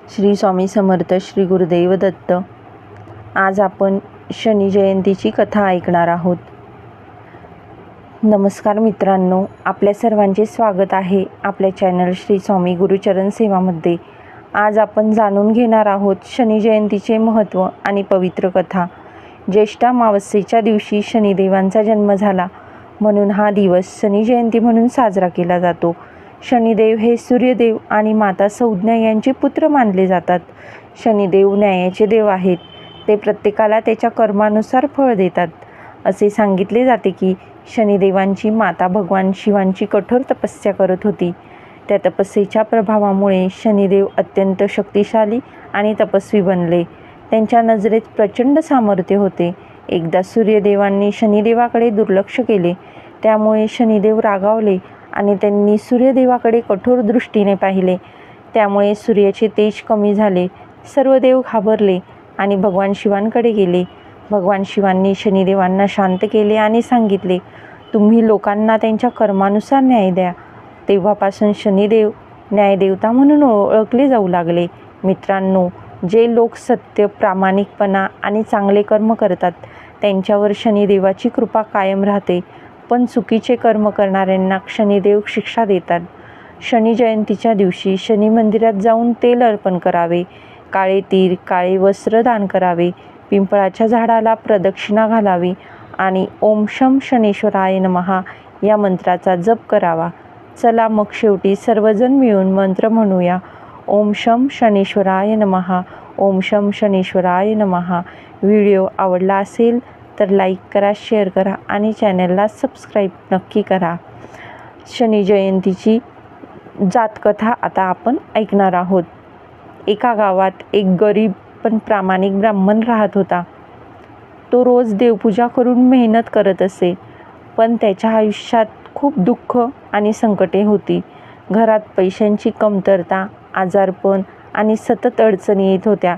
श्री स्वामी समर्थ. श्री गुरुदेव दत्त. आज आपण शनी जयंतीची कथा ऐकणार आहोत. नमस्कार मित्रांनो, आपल्या सर्वांचे स्वागत आहे आपल्या चॅनल श्री स्वामी गुरुचरण सेवामध्ये. आज आपण जाणून घेणार आहोत शनी जयंतीचे महत्त्व आणि पवित्र कथा. ज्येष्ठ अमावस्येच्या दिवशी शनिदेवांचा जन्म झाला, म्हणून हा दिवस शनी जयंती म्हणून साजरा केला जातो. शनिदेव हे सूर्यदेव आणि माता संज्ञा यांचे पुत्र मानले जातात. शनिदेव न्यायाचे देव आहेत. ते प्रत्येकाला त्याच्या कर्मानुसार फळ देतात. असे सांगितले जाते की शनिदेवांची माता भगवान शिवांची कठोर तपस्या करत होती. त्या तपस्येच्या प्रभावामुळे शनिदेव अत्यंत शक्तिशाली आणि तपस्वी बनले. त्यांच्या नजरेत प्रचंड सामर्थ्य होते. एकदा सूर्यदेवांनी शनिदेवाकडे दुर्लक्ष केले. त्यामुळे शनिदेव रागावले आणि त्यांनी सूर्यदेवाकडे कठोर दृष्टीने पाहिले. त्यामुळे सूर्याचे तेज कमी झाले. सर्व देव घाबरले आणि भगवान शिवांकडे गेले. भगवान शिवांनी शनिदेवांना शांत केले आणि सांगितले, तुम्ही लोकांना त्यांच्या कर्मानुसार न्याय द्या. तेव्हापासून शनिदेव न्यायदेवता म्हणून ओळखले जाऊ लागले. मित्रांनो, जे लोक सत्य, प्रामाणिकपणा आणि चांगले कर्म करतात त्यांच्यावर शनिदेवाची कृपा कायम राहते. पण चुकीचे कर्म करणाऱ्यांना शनिदेव शिक्षा देतात. शनी जयंतीच्या दिवशी शनी मंदिरात जाऊन तेल अर्पण करावे, काळे तीळ, काळे वस्त्र दान करावे, पिंपळाच्या झाडाला प्रदक्षिणा घालावी आणि ओम शम शनेश्वराय नमः या मंत्राचा जप करावा. चला मग शेवटी सर्वजण मिळून मंत्र म्हणूया. ओम शम शनेश्वराय नमः. ओम शम शनेश्वराय नमः. व्हिडिओ आवडला असेल तर लाईक करा, शेअर करा आणि चॅनलला सबस्क्राईब नक्की करा. शनी जयंतीची जातकथा आता आपण ऐकणार आहोत. एका गावात एक गरीब पण प्रामाणिक ब्राह्मण राहत होता. तो रोज देवपूजा करून मेहनत करत असे, पण त्याच्या आयुष्यात खूप दुःख आणि संकटे होती. घरात पैशांची कमतरता, आजारपण आणि सतत अडचणी येत होत्या.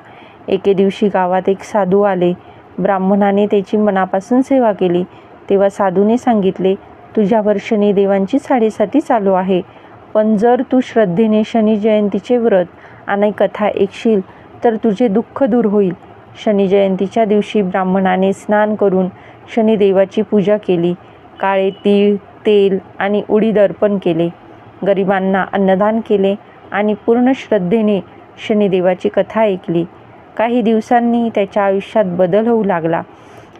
एके दिवशी गावात एक साधू आले. ब्राह्मणाने त्याची मनापासून सेवा केली. तेव्हा साधूने सांगितले, तुझ्यावर शनिदेवांची साडेसाती चालू आहे, पण जर तू श्रद्धेने शनी जयंतीचे व्रत आणि कथा ऐकशील तर तुझे दुःख दूर होईल. शनी जयंतीच्या दिवशी ब्राह्मणाने स्नान करून शनिदेवाची पूजा केली. काळे तीळ, तेल आणि उडीद अर्पण केले. गरिबांना अन्नदान केले आणि पूर्ण श्रद्धेने शनिदेवाची कथा ऐकली. काही दिवसांनी त्याच्या आयुष्यात बदल होऊ लागला.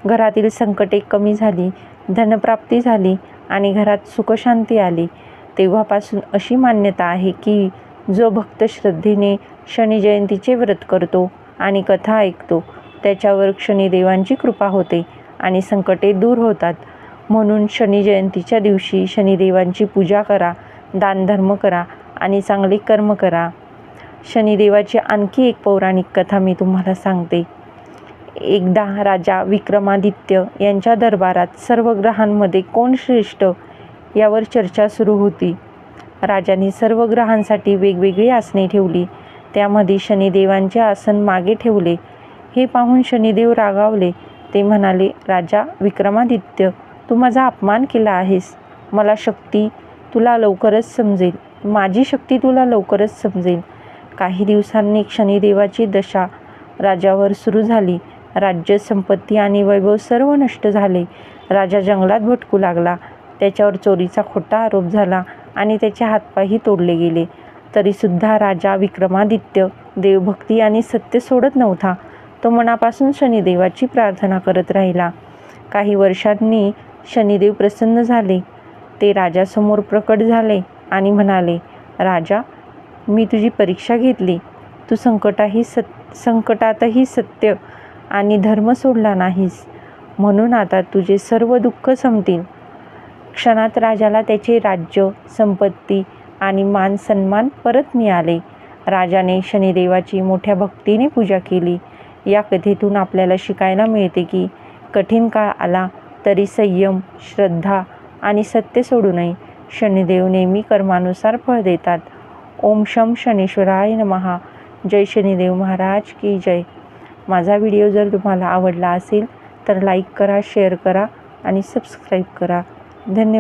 घरातील संकटे कमी झाली, धनप्राप्ती झाली आणि घरात सुखशांती आली. तेव्हापासून अशी मान्यता आहे की जो भक्त श्रद्धेने शनी जयंतीचे व्रत करतो आणि कथा ऐकतो त्याच्यावर शनिदेवांची कृपा होते आणि संकटे दूर होतात. म्हणून शनी जयंतीच्या दिवशी शनिदेवांची पूजा करा, दानधर्म करा आणि चांगले कर्म करा. शनिदेवाची आणखी एक पौराणिक कथा मी तुम्हाला सांगते. एकदा राजा विक्रमादित्य यांच्या दरबारात सर्व ग्रहांमध्ये कोण श्रेष्ठ यावर चर्चा सुरू होती. राजाने सर्व ग्रहांसाठी वेगवेगळी आसने ठेवली. त्यामध्ये शनिदेवांचे आसन मागे ठेवले. हे पाहून शनिदेव रागावले. ते म्हणाले, राजा विक्रमादित्य, तू माझा अपमान केला आहेस. मला शक्ती तुला लवकरच समजेल. माझी शक्ती तुला लवकरच समजेल. काही दिवसांनी शनिदेवाची दशा राजावर सुरू झाली. राज्य, संपत्ती आणि वैभव सर्व नष्ट झाले. राजा जंगलात भटकू लागला. त्याच्यावर चोरीचा खोटा आरोप झाला आणि त्याचे हातपायही तोडले गेले. तरीसुद्धा राजा विक्रमादित्य देवभक्ती आणि सत्य सोडत नव्हता. तो मनापासून शनिदेवाची प्रार्थना करत राहिला. काही वर्षांनी शनिदेव प्रसन्न झाले. ते राजासमोर प्रकट झाले आणि म्हणाले, राजा, मी तुझी परीक्षा घेतली. तू संकटातही सत्य आणि धर्म सोडला नाहीस, म्हणून आता तुझे सर्व दुःख संपतील. क्षणात राजाला त्याचे राज्य, संपत्ती आणि मान सन्मान परत मिळाले. राजाने शनिदेवाची मोठ्या भक्तीने पूजा केली. या कथेतून आपल्याला शिकायला मिळते की कठीण काळ आला तरी संयम, श्रद्धा आणि सत्य सोडू नये. शनिदेव नेहमी कर्मानुसार फळ देतात. ओम शम शनेश्वराय नमः. जय शनिदेव महाराज की जय. माझा व्हिडिओ जर तुम्हाला आवडला असेल तर लाईक करा, शेअर करा आणि सबस्क्राईब करा. धन्यवाद.